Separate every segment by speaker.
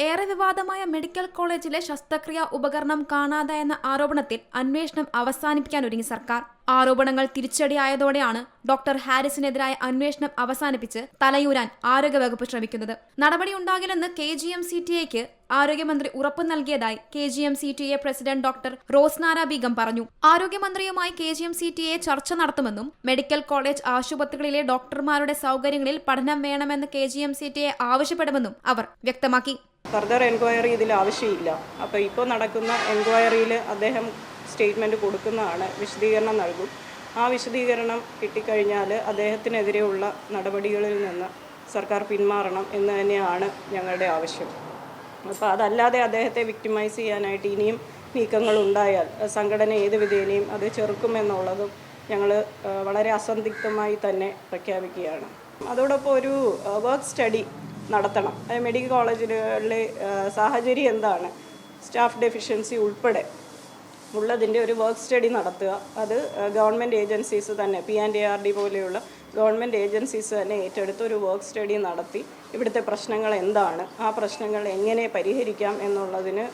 Speaker 1: ഏറെ വിവാദമായ മെഡിക്കൽ കോളേജിലെ ശസ്ത്രക്രിയാ ഉപകരണം കാണാതായെന്ന ആരോപണത്തിൽ അന്വേഷണം അവസാനിപ്പിക്കാനൊരുങ്ങി സർക്കാർ. ആരോപണങ്ങൾ തിരിച്ചടിയായതോടെയാണ് ഡോക്ടർ ഹാരിസിനെതിരായ അന്വേഷണം അവസാനിപ്പിച്ച് തലയൂരാൻ ആരോഗ്യവകുപ്പ് ശ്രമിക്കുന്നത്. നടപടിയുണ്ടാകില്ലെന്ന് KGM-CTA-ക്ക് ആരോഗ്യമന്ത്രി ഉറപ്പു നൽകിയതായി KGM-CTA president doctor Rosnara Begum പറഞ്ഞു. ആരോഗ്യമന്ത്രിയുമായി KGM-CTA ചർച്ച നടത്തുമെന്നും മെഡിക്കൽ കോളേജ് ആശുപത്രികളിലെ ഡോക്ടർമാരുടെ സൗകര്യങ്ങളിൽ പഠനം വേണമെന്ന് KGM-CTA ആവശ്യപ്പെടുമെന്നും അവർ വ്യക്തമാക്കി.
Speaker 2: ഫർദർ എൻക്വയറി ഇതിൽ ആവശ്യമില്ല. അപ്പോൾ ഇപ്പോൾ നടക്കുന്ന എൻക്വയറിയിൽ അദ്ദേഹം സ്റ്റേറ്റ്മെൻറ്റ് കൊടുക്കുന്നതാണ്, വിശദീകരണം നൽകും. ആ വിശദീകരണം കിട്ടിക്കഴിഞ്ഞാൽ അദ്ദേഹത്തിനെതിരെയുള്ള നടപടികളിൽ നിന്ന് സർക്കാർ പിന്മാറണം എന്ന് തന്നെയാണ് ഞങ്ങളുടെ ആവശ്യം. അപ്പോൾ അതല്ലാതെ അദ്ദേഹത്തെ വിക്ടിമൈസ് ചെയ്യാനായിട്ട് ഇനിയും നീക്കങ്ങളുണ്ടായാൽ സംഘടന ഏത് വിധേനയും അത് ചെറുക്കുമെന്നുള്ളതും ഞങ്ങൾ വളരെ അസന്ദിഗ്ധമായി തന്നെ പ്രഖ്യാപിക്കുകയാണ്. അതോടൊപ്പം ഒരു വർക്ക് സ്റ്റഡി നടത്തണം. മെഡിക്കൽ കോളേജുകളിലെ സാഹചര്യം എന്താണ്, സ്റ്റാഫ് ഡെഫിഷ്യൻസി ഉൾപ്പെടെ ഉള്ളതിൻ്റെ ഒരു വർക്ക് സ്റ്റഡി നടത്തുക. അത് ഗവൺമെൻറ് ഏജൻസീസ് തന്നെ PNDRD പോലെയുള്ള ഗവൺമെൻറ് ഏജൻസീസ് തന്നെ ഏറ്റെടുത്ത് ഒരു വർക്ക് സ്റ്റഡി നടത്തി ഇവിടുത്തെ പ്രശ്നങ്ങൾ എന്താണ്, ആ പ്രശ്നങ്ങൾ എങ്ങനെ പരിഹരിക്കാം എന്നുള്ളതിന്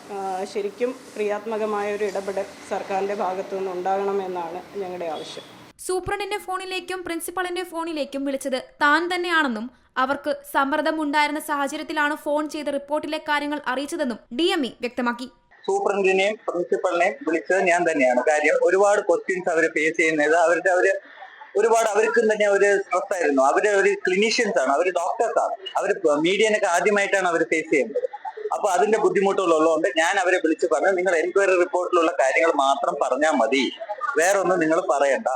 Speaker 2: ശരിക്കും ക്രിയാത്മകമായ ഒരു ഇടപെടൽ സർക്കാരിൻ്റെ ഭാഗത്തു നിന്ന് ഉണ്ടാകണമെന്നാണ് ഞങ്ങളുടെ ആവശ്യം.
Speaker 1: സൂപ്രണ്ടിന്റെ ഫോണിലേക്കും പ്രിൻസിപ്പളിന്റെ ഫോണിലേക്കും വിളിച്ചത് താൻ തന്നെയാണെന്നും അവർക്ക് സമ്മർദ്ദമുണ്ടായിരുന്ന സാഹചര്യത്തിലാണ് ഫോൺ ചെയ്ത് റിപ്പോർട്ടിലെ കാര്യങ്ങൾ അറിയിച്ചതെന്നും DME വ്യക്തമാക്കി.
Speaker 3: സൂപ്രണ്ടിനെയും പ്രിൻസിപ്പളിനെയും വിളിച്ചത് ഞാൻ തന്നെയാണ്. കാര്യം ഒരുപാട് ക്വസ്റ്റ്യൻസ് അവർ ഫേസ് ചെയ്യുന്നത് ഒരുപാട് അവർക്കും തന്നെ ഒരു സ്ട്രെസ് ആയിരുന്നു. അവര് ഒരു ക്ലിനീഷ്യൻസ് ആണ്, അവർ ഡോക്ടേഴ്സാണ്, അവർ മീഡിയനൊക്കെ ആദ്യമായിട്ടാണ് അവർ ഫേസ് ചെയ്യുന്നത്. അപ്പൊ അതിന്റെ ബുദ്ധിമുട്ടുകളുള്ളതുകൊണ്ട് ഞാൻ അവരെ വിളിച്ച് പറഞ്ഞു, നിങ്ങൾ എൻക്വയറി റിപ്പോർട്ടിലുള്ള കാര്യങ്ങൾ മാത്രം പറഞ്ഞാൽ മതി, വേറെ ഒന്നും നിങ്ങൾ പറയണ്ട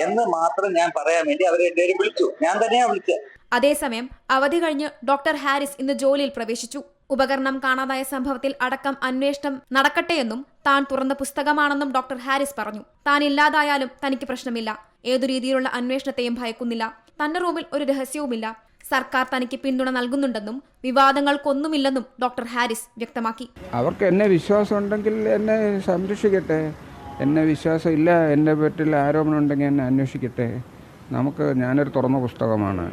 Speaker 3: എന്ന് മാത്രം ഞാൻ പറയാൻ വേണ്ടി അവരെ എല്ലാവരും വിളിച്ചു. ഞാൻ തന്നെയാണ് വിളിച്ചത്.
Speaker 1: അതേസമയം അവധി കഴിഞ്ഞ് ഡോക്ടർ ഹാരിസ് ഇന്ന് ജോലിയിൽ പ്രവേശിച്ചു. ഉപകരണം കാണാതായ സംഭവത്തിൽ അടക്കം അന്വേഷണം നടക്കട്ടെയെന്നും താൻ തുറന്ന പുസ്തകമാണെന്നും ഡോക്ടർ ഹാരിസ് പറഞ്ഞു. താൻ ഇല്ലാതായാലും തനിക്ക് പ്രശ്നമില്ല, ഏതു രീതിയിലുള്ള അന്വേഷണത്തെയും ഭയക്കുന്നില്ല, തന്റെ റൂമിൽ ഒരു രഹസ്യവുമില്ല, സർക്കാർ തനിക്ക് പിന്തുണ നൽകുന്നുണ്ടെന്നും വിവാദങ്ങൾക്കൊന്നുമില്ലെന്നും ഡോക്ടർ ഹാരിസ് വ്യക്തമാക്കി.
Speaker 4: അവർക്ക് എന്നെ വിശ്വാസം ഉണ്ടെങ്കിൽ എന്നെ സംരക്ഷിക്കട്ടെ, എന്നെ വിശ്വാസം ഇല്ല, എൻ്റെ പറ്റിൽ ആരോപണം ഉണ്ടെങ്കിൽ എന്നെ അന്വേഷിക്കട്ടെ. ഞാനൊരു തുറന്ന പുസ്തകമാണ്,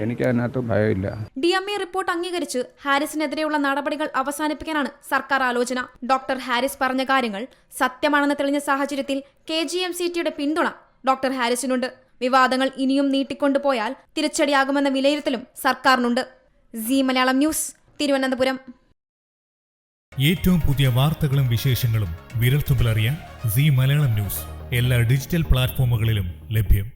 Speaker 4: എനിക്ക് അതിനകത്ത് ഭയമില്ല.
Speaker 1: DME റിപ്പോർട്ട് അംഗീകരിച്ച് ഹാരിസിനെതിരെയുള്ള നടപടികൾ അവസാനിപ്പിക്കാനാണ് സർക്കാർ ആലോചന. ഡോക്ടർ ഹാരിസ് പറഞ്ഞ കാര്യങ്ങൾ സത്യമാണെന്ന് തെളിഞ്ഞ സാഹചര്യത്തിൽ KGM-CTA-യുടെ പിന്തുണ ഡോക്ടർ ഹാരിസിനുണ്ട്. വിവാദങ്ങൾ ഇനിയും നീട്ടിക്കൊണ്ടുപോയാൽ തിരിച്ചടിയാകുമെന്ന വിലയിരുത്തലും സർക്കാരിനുണ്ട്. Zee Malayalam news, Thiruvananthapuram.
Speaker 5: ഏറ്റവും പുതിയ വാർത്തകളും വിശേഷങ്ങളും വിരൽത്തുമ്പിലറിയാൻ സീ മലയാളം ന്യൂസ് എല്ലാ ഡിജിറ്റൽ പ്ലാറ്റ്ഫോമുകളിലും ലഭ്യം.